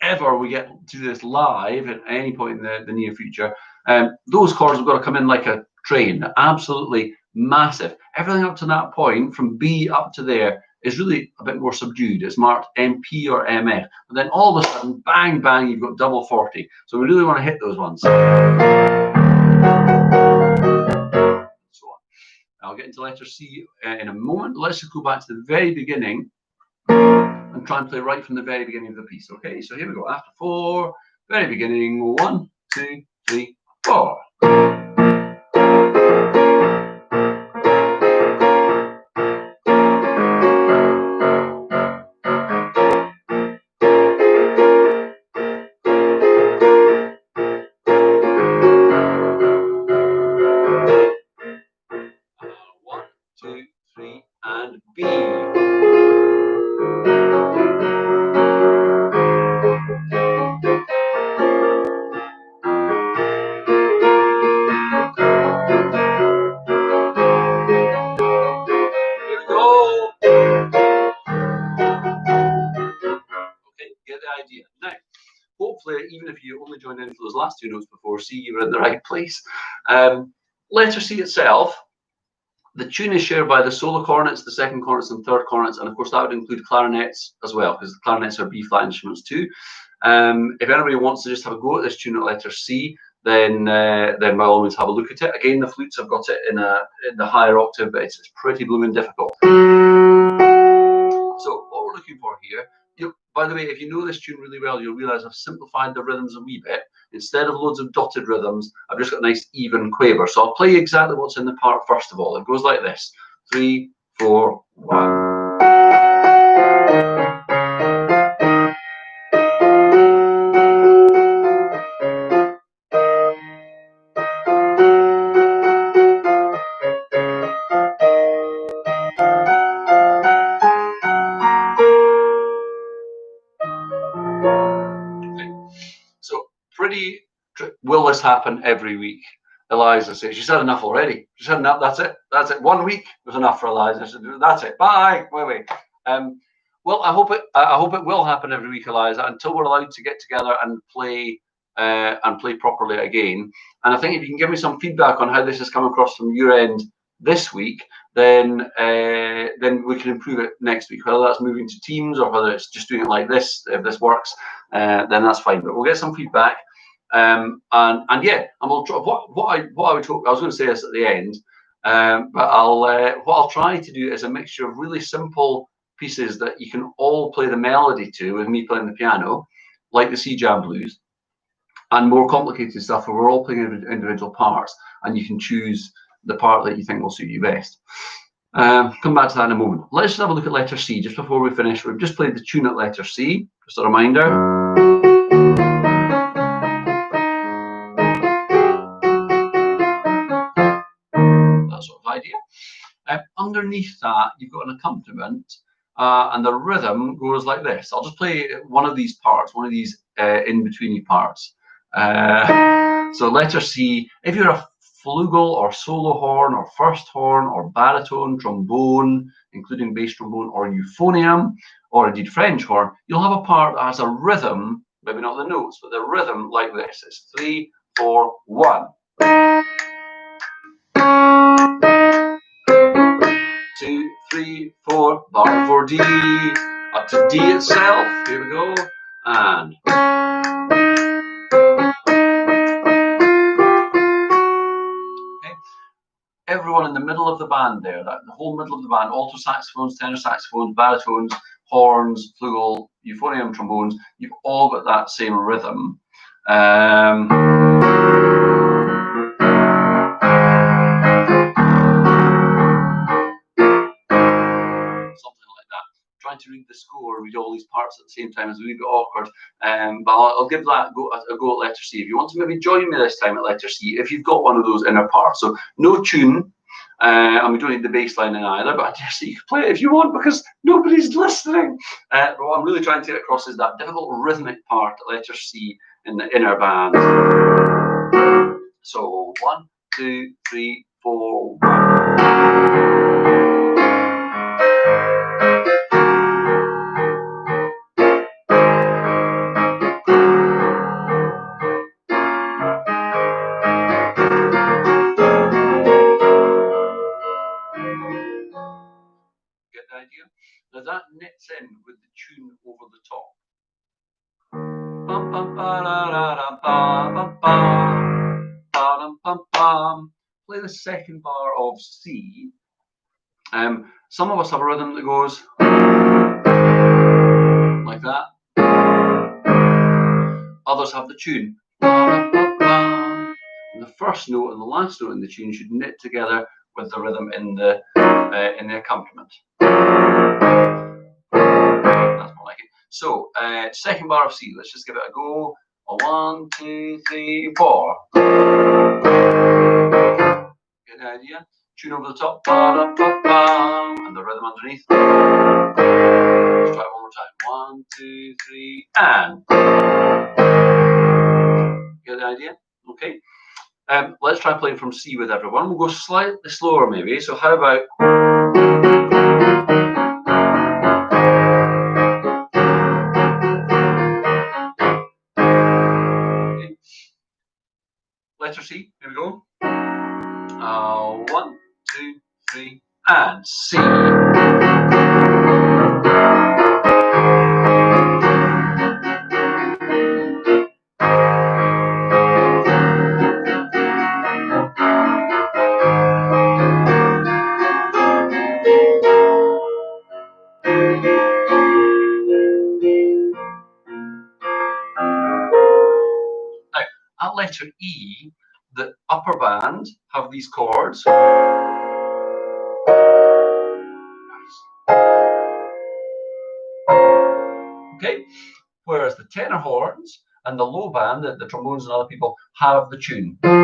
ever we get to this live at any point in the near future, those chords have got to come in like a train, absolutely massive. Everything up to that point, from B up to there, is really a bit more subdued. It's marked MP or MF, and then all of a sudden, bang, bang, you've got double 40. So we really want to hit those ones. So on. I'll get into letter C in a moment. Let's just go back to the very beginning and try and play right from the very beginning of the piece. Okay, so here we go. After 4, very beginning. 1, 2, 3, 4. And B. Get the idea. Now, hopefully, even if you only joined in for those last two notes before C, you were in the right place. Letter C itself, the tune is shared by the solo cornets, the second cornets, and third cornets, and of course that would include clarinets as well, because the clarinets are B flat instruments too. If anybody wants to just have a go at this tune at letter C, then by all means have a look at it. Again, the flutes have got it in the higher octave, but it's pretty blooming difficult. So what we're looking for here, By the way, if you know this tune really well, you'll realize I've simplified the rhythms a wee bit. Instead of loads of dotted rhythms, I've just got a nice even quaver. So I'll play exactly what's in the part first of all. It goes like this: 3, 4, 1. So pretty, will this happen every week? Eliza says, she's had enough already. She's had enough, that's it. That's it. 1 week was enough for Eliza. I said, that's it. Bye. Wait. Well, I hope it will happen every week, Eliza, until we're allowed to get together and play properly again. And I think if you can give me some feedback on how this has come across from your end this week, then we can improve it next week. Whether that's moving to Teams or whether it's just doing it like this, if this works, then that's fine. But we'll get some feedback. And yeah, and we'll try. What I would talk. I was going to say this at the end, but what I'll try to do is a mixture of really simple pieces that you can all play the melody to with me playing the piano, like the C Jam Blues, and more complicated stuff where we're all playing individual parts, and you can choose the part that you think will suit you best. Come back to that in a moment. Let's just have a look at letter C just before we finish. We've just played the tune at letter C. Just a reminder. That sort of idea. Underneath that, you've got an accompaniment, and the rhythm goes like this. I'll just play one of these parts, one of these in-betweeny parts. So letter C, if you're a flugel or solo horn or first horn or baritone, trombone, including bass trombone or euphonium, or indeed French horn, you'll have a part that has a rhythm, maybe not the notes, but the rhythm like this. It's 3, 4, 1. 2, 3, 4, bar 4 D, up to D itself. Here we go. And okay. Everyone in the middle of the band there, the whole middle of the band, alto saxophones, tenor saxophones, baritones, horns, flugel, euphonium, trombones, you've all got that same rhythm. Trying to read the score, read all these parts at the same time is a wee bit awkward, but I'll give that a go at letter C. If you want to maybe join me this time at letter C, if you've got one of those inner parts. So no tune, and we don't need the bass line in either, but I dare say you can play it if you want because nobody's listening. But what I'm really trying to get across is that difficult rhythmic part at letter C in the inner band. So 1, 2, 3, 4, 1. Idea. Now that knits in with the tune over the top. Play the second bar of C. Some of us have a rhythm that goes like that. Others have the tune. And the first note and the last note in the tune should knit together with the rhythm in the accompaniment. That's more like it. So, second bar of C. Let's just give it a go. 1, 2, 3, 4. Get the idea? Tune over the top. And the rhythm underneath. Let's try it one more time. 1, 2, 3, and. Get the idea? Okay. Let's try playing from C with everyone. We'll go slightly slower maybe. So how about... Okay. Letter C, here we go. 1, 2, 3, and C. letter E, the upper band have these chords. Okay, whereas the tenor horns and the low band, the trombones and other people, have the tune. Quite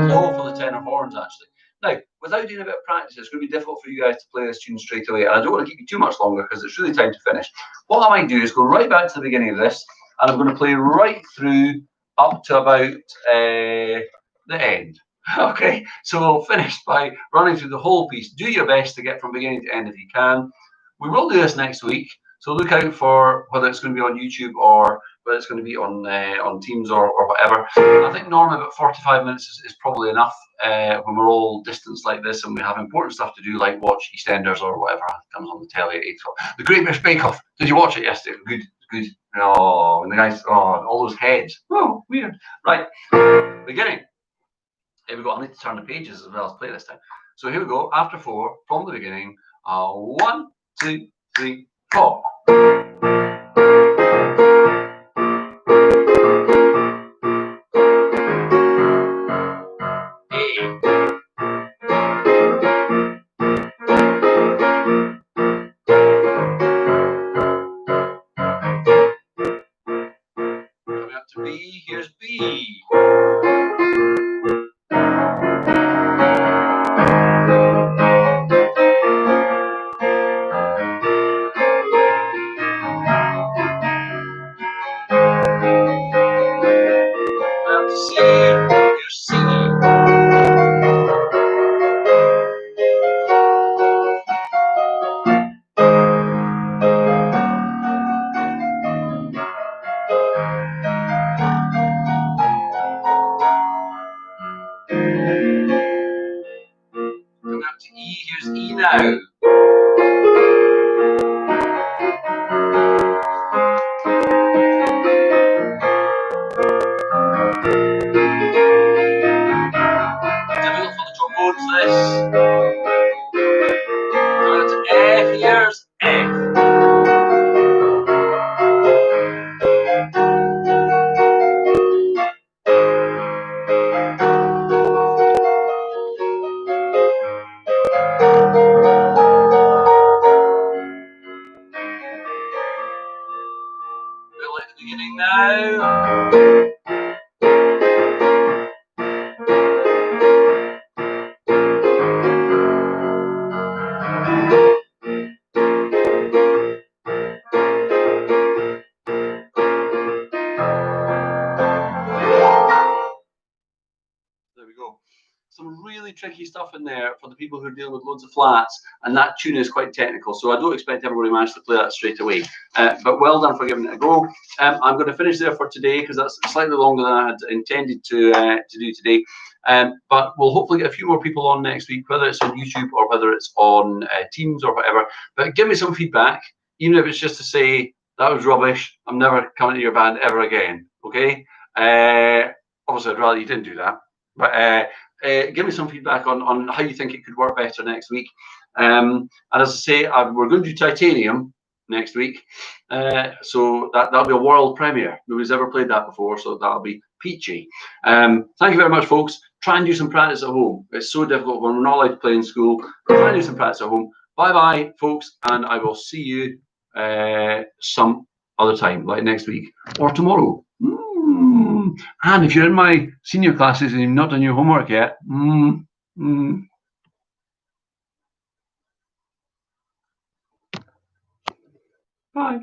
low for the tenor horns, actually. Now, without doing a bit of practice, it's going to be difficult for you guys to play this tune straight away, and I don't want to keep you too much longer because it's really time to finish. What I might do is go right back to the beginning of this, and I'm going to play right through up to about the end. Okay, so we'll finish by running through the whole piece. Do your best to get from beginning to end if you can. We will do this next week, so look out for whether it's going to be on YouTube or whether it's going to be on Teams or whatever. I think normally about 45 minutes is probably enough when we're all distanced like this and we have important stuff to do, like watch EastEnders or whatever comes on the telly at 8 o'clock. The Great British Bake Off. Did you watch it yesterday? Good, good. Oh, and the guys, oh, all those heads. Oh, weird. Right, beginning. Here we go. I need to turn the pages as well as play this time. So here we go. After 4, from the beginning. 1, 2, 3, 4. Coming up to B, here's B. Coming up to C, here's C. Coming up to E, here's E now. Difficult for the trombones, this. Coming up to F, here's F. We'll at the beginning now. There we go. Some really tricky stuff in there for the people who are dealing with loads of flats, and that tune is quite technical, so I don't expect everybody to manage to play that straight away. But well done for giving it a go. I'm going to finish there for today because that's slightly longer than I had intended to do today. But we'll hopefully get a few more people on next week, whether it's on YouTube or whether it's on Teams or whatever. But give me some feedback, even if it's just to say, that was rubbish, I'm never coming to your band ever again, okay? Obviously, I'd rather you didn't do that. But give me some feedback on how you think it could work better next week. And as I say, we're going to do Titanium next week. So that'll be a world premiere. Nobody's ever played that before, so that'll be peachy. Thank you very much, folks. Try and do some practice at home. It's so difficult when we're not allowed to play in school. Try and do some practice at home. Bye-bye, folks, and I will see you some other time, like next week or tomorrow. And if you're in my senior classes and you've not done your homework yet, bye.